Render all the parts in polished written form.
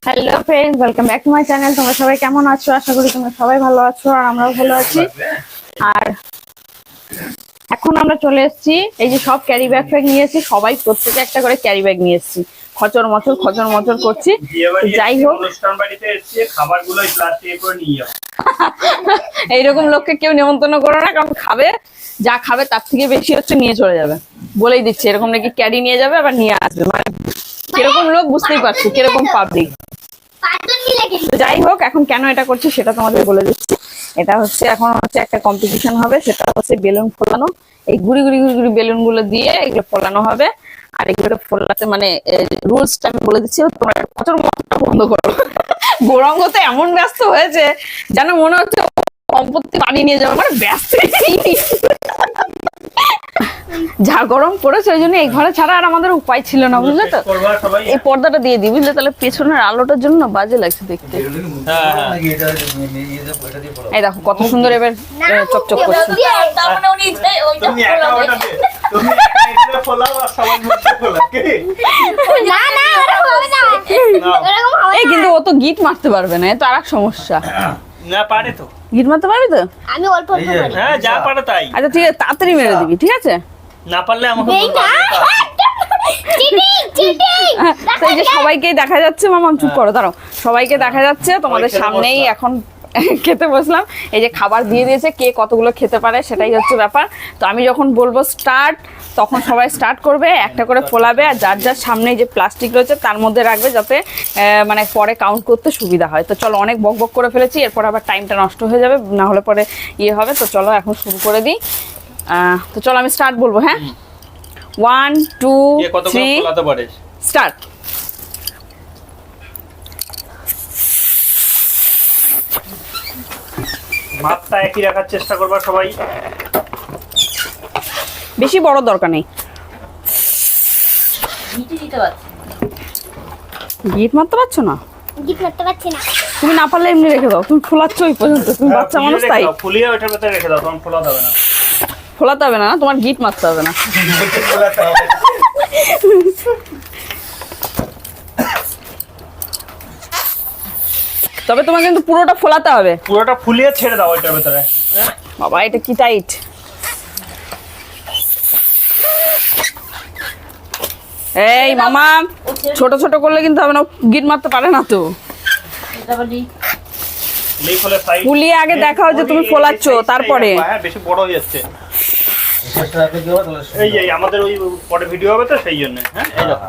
Hello friends, welcome back to my channel. তোমরা সবাই কেমন আছো? আশা করি তোমরা সবাই ভালো আছো আর আমরাও ভালো আছি। আর এখন আমরা চলে এসেছি, এই যে সব ক্যারি ব্যাগ নিয়েছি, সবাই প্রত্যেকে একটা করে ক্যারি ব্যাগ নিয়ে এসেছি। খচর মচর করছি। যাই হোক, অনুষ্ঠান বাড়িতে এসেছি, খাবারগুলো প্লাস্টিকে করে নিয়ে যাও। এইরকম লোককে কেউ নেমন্তন্ন করো না, কারণ খাবে যা খাবে তার থেকে বেশি হচ্ছে নিয়ে চলে যাবে। বলেই দিচ্ছে, এরকম নাকি ক্যারি নিয়ে যাবে আবার নিয়ে আসবে। মানে কিরকম লোক বুঝতেই পারছি, কিরকম পাবলিক। যাই হোক, এখন কেন এটা করছি সেটা তোমাদের বলে দিচ্ছি। এটা হচ্ছে এখন হচ্ছে একটা কম্পিটিশন হবে, সেটা হচ্ছে বেলুন ফোলানো। এই গুড়ি বেলুন গুলো দিয়ে এগুলো ফোলানো হবে। আর এগুলো ফোলাতে মানে রুলসটা আমি বলে দিচ্ছি, তোমরা প্রচুর মতটা বন্ধ করো। গৌরাঙ্গ তো এমন ব্যস্ত হয়েছে যেন মনে হচ্ছে সম্পত্তি বানিয়ে নিয়ে যাবে, মানে ব্যস্ত। যা গরম পড়েছে ওই জন্য এই ঘরে ছাড়া আর আমাদের উপায় ছিল না, বুঝলে তো। এই পর্দাটা দিয়ে দিই, বুঝলে, তাহলে পেছনের আলোটার জন্য বাজে লাগছে দেখতে। এই দেখো কত সুন্দর এবার চকচক করছে। এই কিন্তু ও তো গিট মারতে পারবে না, এ তো আর এক সমস্যা। না পারে তো, গিট মারতে পারবি তো? আমি অল্প অল্প পারি। হ্যাঁ যা পারে তাই। আচ্ছা ঠিক আছে, তাড়াতাড়ি মেরে দিবি, ঠিক আছে? না পারলে আমাকে এই না চিটিং তো এই যে সবাইকেই দেখা যাচ্ছে, মামা চুপ করো, দাঁড়াও। সবাইকে দেখা যাচ্ছে তোমাদের সামনেই এখন খেতে বসলাম। এই যে খাবার দিয়ে দিয়েছে, কে কতগুলো খেতে পারে সেটাই হচ্ছে ব্যাপার। তো আমি যখন বলবো স্টার্ট, তখন সবাই স্টার্ট করবে, একটা করে ফোলাবে, আর যার যার সামনে যে প্লাস্টিক রয়েছে তার মধ্যে রাখবে, যাতে মানে পরে কাউন্ট করতে সুবিধা হয়। তো চলো, অনেক বক করে ফেলেছি, এরপর আবার টাইমটা নষ্ট হয়ে যাবে, না হলে পরে ইয়ে হবে। তো চলো এখন শুরু করে দিই। তো চলো আমি স্টার্ট বলবো, হ্যাঁ? 1 2 3 স্টার্ট। মাপটা একই রাখার চেষ্টা করবা সবাই। বেশি বড় দরকার নেই। গিট মারতে পারছো না? গিট করতে পারছি না। তুমি না পারলে এমনি রেখে দাও, তুমি ফোলাচ্ছ ওই পর্যন্ত, তুমি বাচ্চা মানুষ তাই। ফুলিয়ে ওটার ভেতরে রেখে দাও, তখন ফোলা যাবে না। ফোলাতে হবে না, তোমার গিট মারতে হবে না। তবে তোমার কিন্তু পুরোটা ফোলাতে হবে। পুরোটা ফুলিয়ে ছেড়ে দাও ওইটার ভেতরে। বাবা এটা কি টাইট। এই মামা, ছোট ছোট করলে কিন্তু হবে না, গিট মারতে পারে না তো। ফুলিয়ে আগে দেখাও যে তুমি ফোলাচ্ছ, তারপরে। হ্যাঁ বেশি বড় হয়ে যাচ্ছে। এই আমাদের ওই পরে ভিডিও হবে তো, সেই জন্য। হ্যাঁ এই দেখো।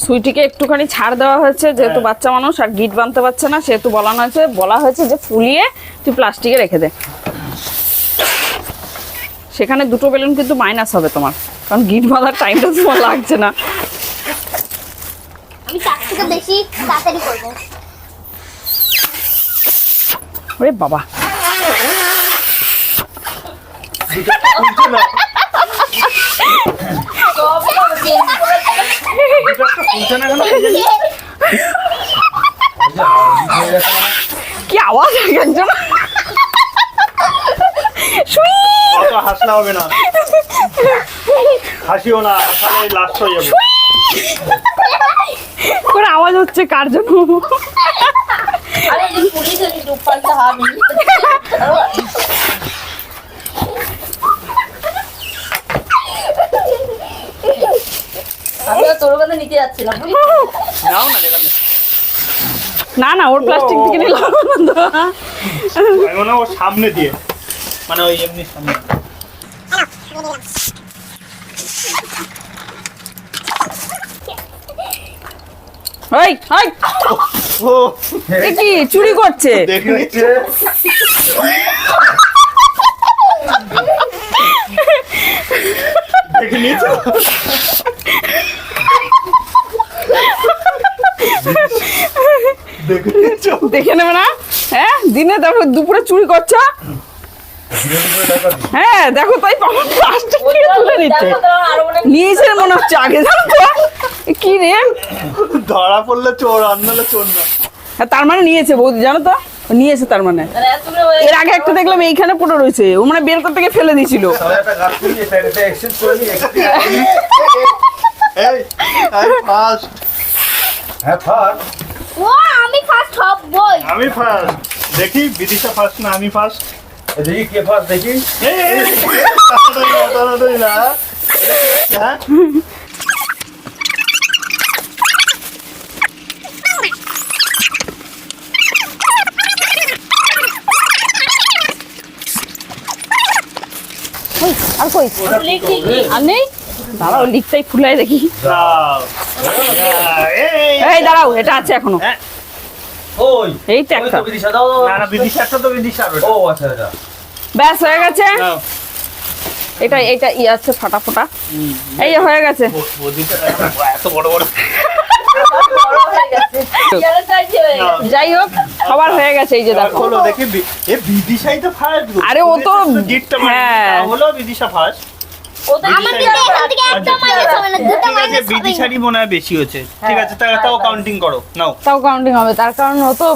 সুইটিকে একটুখানি ছাড় দেওয়া হয়েছে, যেহেতু বাচ্চা মানুষ আর গিট বানতে পারছে না, সেহেতু বলা হয়েছে যে ফুলিয়ে তুই প্লাস্টিকে রেখে দে। সেখানে দুটো বেলুন কিন্তু মাইনাস হবে তোমার, কারণ গিট বাঁধার টাইমটা তোমার লাগছে না। আমি তার থেকে বেশি তাড়াতাড়ি করব। ওরে বাবা, কি আওয়াজ একজন হাসলে হবে না, হাসিও না, হাসলে লাস্ট হয়ে যাবে। করে আওয়াজ হচ্ছে কার জন্য? তোর কথা নিতে যাচ্ছিলাম। নাও না যেখানে। না ওর প্লাস্টিক থেকে নিলাম না, ওর সামনে দিয়ে, মানে ওই এমনি সামনে। কি চুরি করছে? দেখে নিয়েছো? দেখে নেবে না? হ্যাঁ, দিনে দেখো দুপুরে চুরি করছো। হ্যাঁ দেখো, তাই প্লাস্টিক তুলে নিচ্ছে, নিয়েছে মনে হচ্ছে আগে, জানো তো। কি রে? ধরা পড়লে চোর, আন্দালে চোর না। হ্যাঁ, তার মানে নিয়েছে বৌদি, জানো তো? নিয়েছে তার মানে। এর আগে একটা দেখলাম এইখানে পড়ে রয়েছে, ও মানে বের করতে গিয়ে ফেলে দিয়েছিল। এই ফার্স্ট। হ্যাঁ ফার্স্ট। ও আমি ফার্স্ট হবই। আমি ফার্স্ট। দেখি বিদিশা ফার্স্ট না আমি ফার্স্ট? দেখি কে ফার্স্ট দেখি। তাড়াতাড়ি না। হ্যাঁ আর কই আর নেই, দাঁড়াও লিকটাই ফুলাই দেখি। দাও। এই দাঁড়াও, এটা আছে এখনো। হ্যাঁ। ওই এই তো একটা। বিদিশা দাও। না না বিদিশাটা তো বিদিশার ওটা। ও আচ্ছা আচ্ছা। ব্যাস হয়ে গেছে। নাও। এটা এটা ই আছে ফাটা ফোটা। এই যে হয়ে গেছে। বদিটা এত বড় বড়। যাই হোক সবার হয়ে গেছে, এই যে দেখো। হলো দেখি এ বিদিশাই তো ফার্স্ট। আরে ও তো গিফটটা হ্যাঁ। হলো বিদিশা ফার্স্ট। আমার কিন্তু এখান থেকে একটা মাইনাস হবে না, দুটো ঠিক আছে মাইনাস হবে। বিদিশারই মনে হয় বেশি হচ্ছে। ঠিক আছে তাও কাউন্টিং করো। নাও। তাও কাউন্টিং হবে, তার কারণ ও তো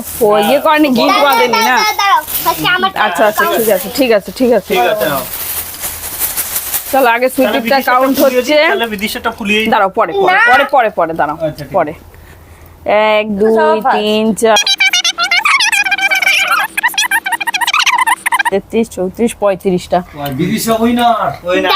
ইয়ে করেনি, গিফট বাঁধেনি না। দাঁড়াও ফার্স্ট আমার আচ্ছা আচ্ছা ঠিক আছে ঠিক আছে ঠিক আছে। ঠিক আছে নাও। চলো আগে সুইটিটা কাউন্ট হচ্ছে। তাহলে বিদিশাটা ফুলিয়ে দাঁড়াও পরে পরে পরে পরে পরে দাঁড়াও আচ্ছা, ঠিক পরে। 1 2 3 4 33 34 35টা বিদিশা উইনার। ওই না।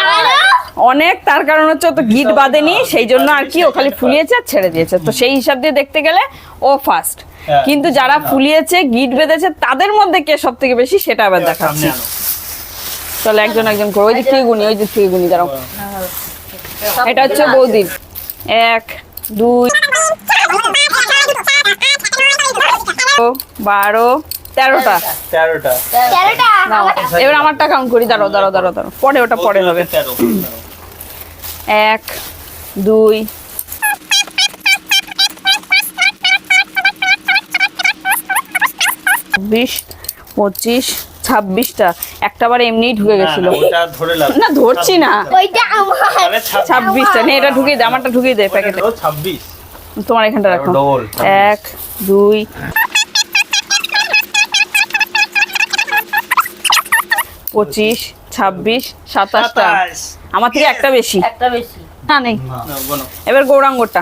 অনেক, তার কারণ হচ্ছে ও তো গিট বাঁধেনি, সেই জন্য আর কি ও খালি ফুলিয়েছে আর ছেড়ে দিয়েছে, তো সেই হিসাব দিয়ে দেখতে গেলে ও ফার্স্ট। হ্যাঁ। কিন্তু যারা ফুলিয়েছে গিট বেঁধেছে তাদের মধ্যে কে সব থেকে বেশি সেটা আবার সামনে দেখাচ্ছি। আনো। চলো একজন একজন করে, ওই দিক থেকে গুনি, ওই দিক থেকে গুনি, দাঁড়াও। এটা হচ্ছে বৌদির 1 2 12 13টা। 13টা। 13টা নাও, এবার আমারটা কাউন্ট করি, দাঁড়াও দাঁড়াও দাঁড়াও দাঁড়াও, পরে ওটা পরে হবে। 13। 1 2 20 25 26টা একটাবার এমনিই ঢুকে গেছিল। ওটা ধরে লাভ। না ধরছি না, ওইটা আমার। তাহলে 26টা নে, এটা ঢুকিয়ে দে, আমারটা ঢুকিয়ে দে প্যাকেটে, 26। তোমার এখানটা রাখো। ডবল। 1 2 25 26 27টা, 27। আমার থেকে একটা বেশি না নেই। নাও, গোনো। এবার গৌরাঙ্গটা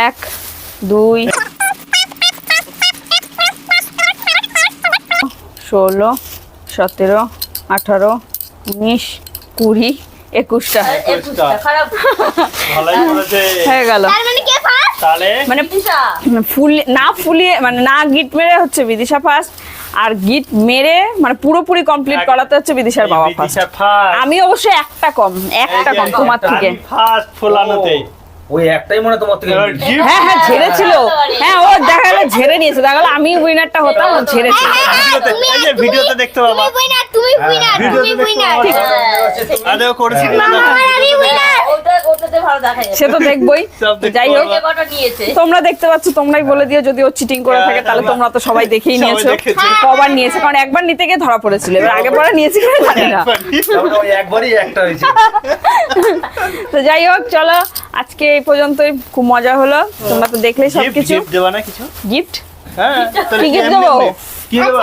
1 2 16 17 18 19 20 21টা ভালোই করেছে। হয়ে গেল। তার মানে কে ফার্স্ট? তাহলে মানে ফুলিয়ে মানে না গিট মেরে হচ্ছে বিদিশা ফার্স্ট, আর গিট মেরে মানে পুরোপুরি কমপ্লিট করাতে হচ্ছে বিদিশার বাবা ফার্স্ট। বিদিশা ফার্স্ট। আমি অবশ্যই একটা কম তোমার থেকে। ফার্স্ট ফোলানোতে। ওই একটাই মনে তোমার থেকে। এবার gift। হ্যাঁ হ্যাঁ ঝেড়েছিল, হ্যাঁ ও দেখা গেল ঝেড়ে নিয়েছে, দেখা গেল আমি উইনারটা হতাম, ও ঝেড়েছে। ভিডিওতে এই যে ভিডিওতে দেখতে পাবা। তুমি উইনার, তুমি উইনার, তুমি ভিডিওতে দেখতে উইনার। পাবা। আদেও করেছি না। আমি উইনার। ওটাতে ভালো দেখা যাবে। সে তো দেখবই। সব দেখতে যাই হোক পাবা। কটা নিয়েছে? তোমরা দেখতে পাচ্ছ, তোমরাই বলে দিও যদি ও চিটিং করে থাকে, তাহলে তোমরা তো সবাই দেখেই সবাই নিয়েছো দেখেছে। কবার নিয়েছে, কারণ একবার নিতে গিয়ে ধরা পড়েছিল, এবার আগে পরে নিয়েছি কিনা জানি না। তারপরে ওই একবারই একটা হয়েছে। তো যাই হোক চলো আজকে এই পর্যন্তই, খুব মজা হলো, তোমরা তো দেখলেই সবকিছু। গিফট দেবা না কিছু? গিফট হ্যাঁ তাহলে কি gift এমনি দেবো? এমনি? কি দেবা?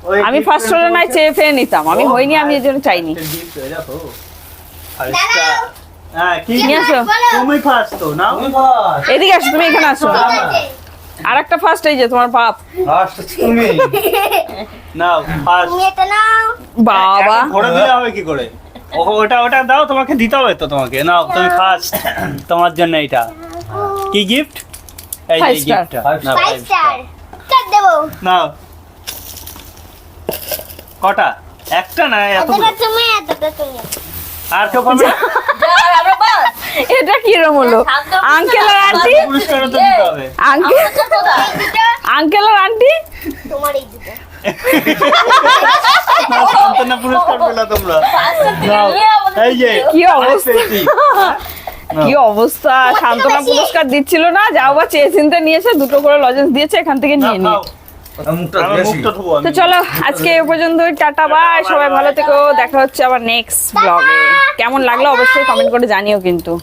ওই আমি gift ফার্স্ট হলে নাই চেয়ে ফেয়ে নিতাম, আমি হইনি, আমি এই জন্য চাইনি। gift হয়ে যাবো। আরেকটা। হ্যাঁ কি নিয়ে আসো। তুমি ফার্স্ট তো নাও। তুমি ফার্স্ট। এদিকে আসো, তুমি এখানে আসো। আর একটা ফার্স্ট, এই যে তোমার বাপ। ফার্স্ট তুমি। নাও ফার্স্ট। তুমি এটা নাও। বাবা ঘরে দিলে হবে কি করে? ওটা দাও, তোমাকে দিতে হবে তো তোমাকে। নাও তুমি ফার্স্ট, তোমার জন্য এটা। কি গিফট? এই যে Five star. গিফটটা। নাও 5 স্টার। কাট দেবো। নাও। কটা? একটা না এত এতটা তুমি, এতটা তুমি। আর কেউ পাবে না? আমরা বাস। এটা কিরম হলো? আঙ্কেল আর আন্টি, পুরস্কারও তো দিতে হবে। আঙ্কেল আঙ্কেল আর আন্টি, তোমার এই দুটো। না, সান্ত্বনা পুরস্কার পেলা তোমরা। নাও, এই যে কি অবস্থা? পেয়েছি। কি অবস্থা, সান্ত্বনা পুরস্কার দিচ্ছিল না, যাও বা চেয়ে চিনতে নিয়েছে, দুটো করে লজেন্স দিয়েছে, এখান থেকে নিয়ে নিয়ে। নাও, মুখটা আমার বেশি। মুখটা ধোবো আমি। তো চলো আজকে এ পর্যন্তই, টাটা বাই, সবাই ভালো থেকো, দেখা হচ্ছে আবার নেক্সট ব্লগে। কেমন লাগলো অবশ্যই কমেন্ট করে জানিও কিন্তু।